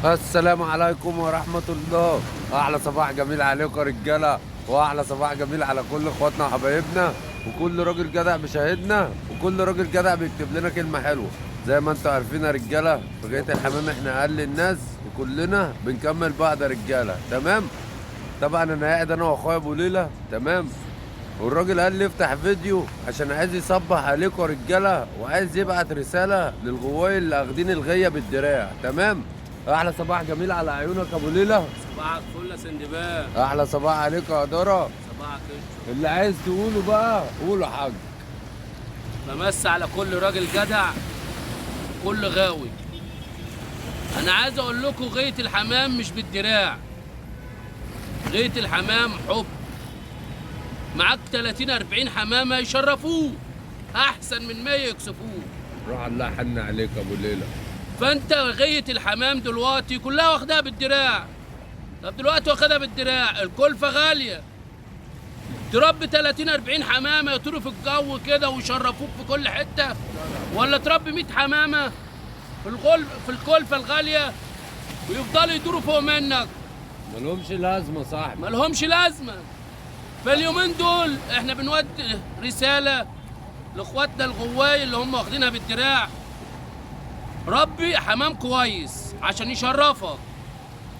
السلام عليكم ورحمة الله. أحلى صباح جميل عليكم يا رجالة، وأحلى صباح جميل على كل إخواتنا وحبايبنا، وكل راجل جدع بيشاهدنا، وكل راجل جدع بيكتب لنا كلمة حلوة. زي ما أنتوا عارفين يا رجالة، في غاية الحمام إحنا أقل الناس وكلنا بنكمل بعض يا رجالة، تمام؟ طبعا أنا قاعد أنا وأخويا أبو ليلى، تمام؟ والراجل قال لي افتح فيديو عشان عايز يصبح عليكم يا رجاله، وعايز يبعت رساله للغوايه اللي اخدين الغيه بالدراع، تمام. احلى صباح جميل على عيونك يا ابو ليلى. صباحك فل يا سندباد. احلى صباح عليك يا دارا. صباحك قشطة. اللي عايز تقوله بقى قوله يا حاج. بمس على كل راجل جدع وكل غاوي. انا عايز اقول لكم غاية الحمام مش بالدراع، غاية الحمام حب. معاك 30 40 حمامة يشرفوه احسن من 100 يكسفوه. روح الله حن عليك يا ابو ليلى. فانت غاية الحمام دلوقتي كلها واخدها بالدراع. طب دلوقتي واخدها بالدراع، الكلفة غالية. تربي 30 40 حمامه يطيروا في الجو كده ويشرفوك في كل حته، ولا تربي 100 حمامه في الكلفه الغاليه ويفضلوا يدوروا فوق منك؟ مالهمش لازمه صاحبي. مالهمش لازمه. فاليومين دول احنا بنودي رساله لاخواتنا الغواي اللي هم واخدينها بالدراع: ربي حمام كويس عشان يشرفك.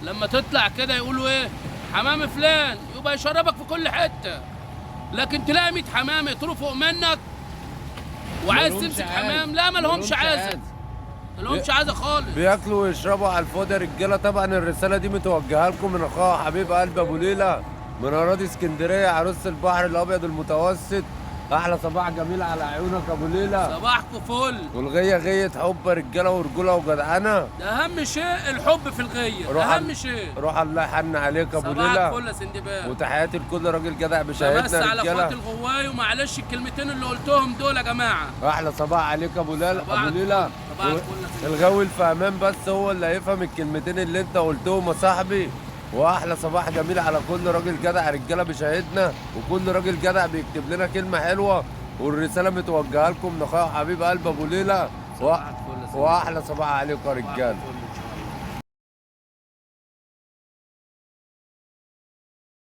لما تطلع كده يقولوا ايه؟ حمام فلان، يبقى يشرفك في كل حته. لكن تلاقي 100 حمام يطيروا فوق منك وعايز تمسك حمام، لا مالهمش عازه. مالهمش عازه خالص. بياكلوا ويشربوا على الفاضي يا رجاله. طبعا الرساله دي متوجهه لكم من اخويا حبيب قلب ابو ليلى من اراضي اسكندريه، عروس البحر الابيض المتوسط. احلى صباح جميل على عيونك يا ابو ليلى. صباحكم فل. والغيه غيه حب يا رجاله ورجوله وجدعنه. ده اهم شيء الحب في الغيه، اهم شيء. روح الله يحن عليك يا ابو ليلى. صباحك فل يا سندباد. وتحياتي لكل راجل جدع بشهادتنا بس يا على رجاله. اخوات الغواي، ومعلش الكلمتين اللي قلتهم دول يا جماعه. احلى صباح عليك يا ابو ليلى. ابو ليلى صباحك فل يا سندباد. الغاوي الفهمان بس هو اللي هيفهم الكلمتين اللي انت قلتهم يا صاحبي. واحلى صباح جميل على كل راجل جدع رجاله بيشاهدنا، وكل راجل جدع بيكتب لنا كلمه حلوه، والرساله متوجهه لكم من اخويا حبيب قلب ابو ليلى. واحلى صباح عليكم يا رجاله.